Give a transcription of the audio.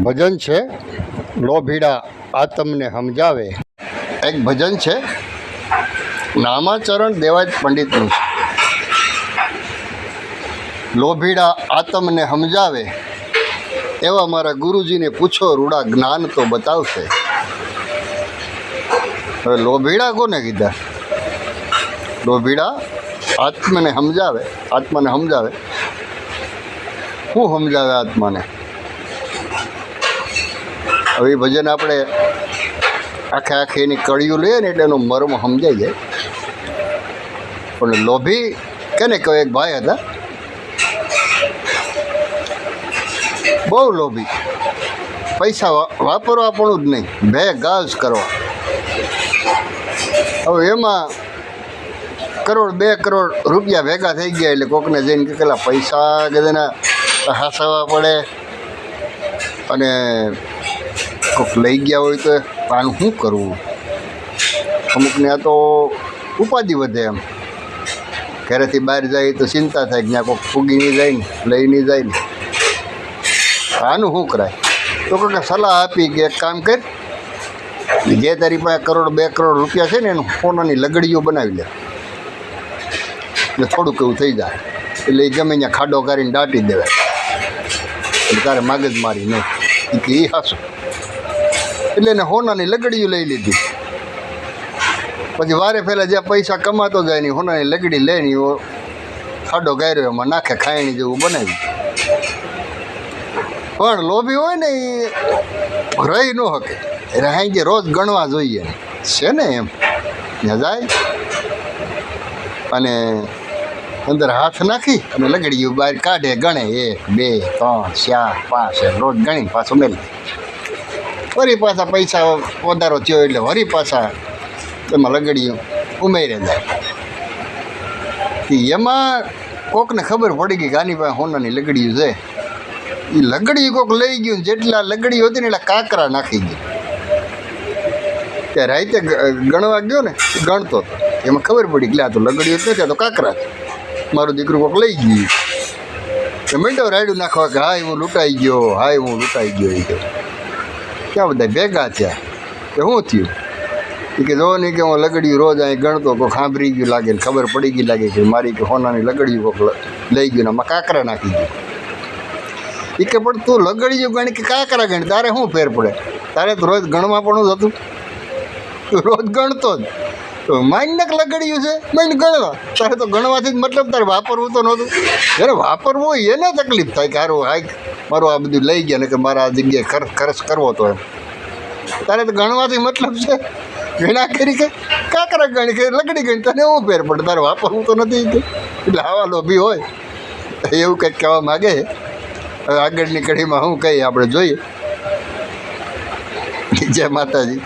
ભજન છે લોભીડા આ તમને સમજાવે. એક ભજન છે નામાચરણ દેવાજ પંડિતનું છે. લોભીડા આ તમને સમજાવે, એવા મારા ગુરુજીને પૂછો રૂડા જ્ઞાન તો બતાવશે. હવે લોભીડા કોને કીધા? લોભીડા આત્માને સમજાવે. આત્માને સમજાવે શું સમજાવે આત્માને? હવે એ ભજન આપણે આખે એની કળિયું લઈએ ને એટલે એનો મર્મ સમજાઈ જાય. પણ લોભી કેને કહે? એક ભાઈ હતા, બહુ લોભી, પૈસા વાપરવા પણ જ નહીં, ભેગા જ કરવા. હવે એમાં કરોડ 2 કરોડ રૂપિયા ભેગા થઈ ગયા એટલે કોકને જઈને કે પેલા પૈસા કદાના હાસવા પડે અને કોઈક લઈ ગયા હોય તો આનું શું કરવું? અમુકને આ તો ઉપાધિ વધે. એમ ઘરેથી બહાર જાય તો ચિંતા થાય કે ત્યાં કોઈક ફૂગી નહીં જાય ને, લઈ નહીં જાય ને, આનું શું કરાય? તો કોઈકે સલાહ આપી કે એક કામ કર, જે તારી પાસે કરોડ 2 કરોડ રૂપિયા છે ને એનું સોનાની લગડીઓ બનાવી લે, એટલે થોડુંક એવું થઈ જાય. એટલે એ ગમે ત્યાં ખાડો કરીને દાટી દેવાય, એટલે તારે માગજ મારી નહીં કે એ હાસું. એટલે એને હોનાની લગડીઓ લઈ લીધી. પછી વારે પહેલાં જ્યાં પૈસા કમાતો જાય ને હોનાની લગડી લઈને ખાડો ગાર્યો, એમાં નાખે, ખાયણી જેવું બનાવી. પણ લોભી હોય ને એ રહી ન શકે, એટલે હાઈ રોજ ગણવા જોઈએ છે ને. એમ ત્યાં જાય અને અંદર હાથ નાખી અને લગડીયું બહાર કાઢે, ગણે 1 2 3 4 5 રોજ ગણીને પાછું મેળવી. વળી પાછા પૈસા વધારો થયો એટલે વળી પાછા એમાં લગડીયું ઉમેરે જાય. એમાં કોકને ખબર પડી ગઈ કે આની પાસે હોનાની લગડીયું છે. એ લગડી કોક લઈ ગયું, જેટલા લગડી હતી ને એટલા કાંકરા નાખી ગયું. ત્યારે રાતે ગણવા ગયો ને, ગણતો હતો, એમાં ખબર પડી કે આ તો લગડીઓ જ નથી, આ તો કાંકરા. મારું દીકરું કોક લઈ ગયું. તો મીંડો રાયડું નાખવા કે હાય હું લૂંટાઈ ગયો, હાય હું લૂંટાઈ ગયો. એ કે ક્યાં બધા ભેગા થયા કે શું થયું? એ કે જો નહીં કે હું લગડીયું રોજ અહીં ગણતો, કોઈ સાંભળી ગયું લાગે ને ખબર પડી ગઈ લાગે કે મારી કે હોનાની લગડીયું કોક લઈ ગયું ને આમાં કાંકરા નાખી ગયું. એ કે પણ તું લગડીયું ગણી કે કાંકરા ગણી, તારે શું ફેર પડે? તારે તો રોજ ગણવા પણ જ હતું, તું રોજ ગણતો જ. તો માઇન્ડ લગડ્યું છે, માઇન્ડ ગણવા. તારે તો ગણવાથી જ મતલબ, તારે વાપરવું તો નહોતું. જ્યારે વાપરવું હોય એને તકલીફ થાય કે હારું હાય મારું આ બધું લઈ ગયા ને કે મારા આ જગ્યાએ ખર્ચ કરવો તો એમ. તારે તો ગણવાથી મતલબ છે, ગણા કરી કે કાંકરા ગણી કે લગડી ગણી, તને એવું ફેર પડે? તારે વાપરવું તો નથી. એટલે આવા લોભી હોય એવું કંઈક કહેવા માગે. હવે આગળની કડીમાં શું કહીએ આપણે જોઈએ. જય માતાજી.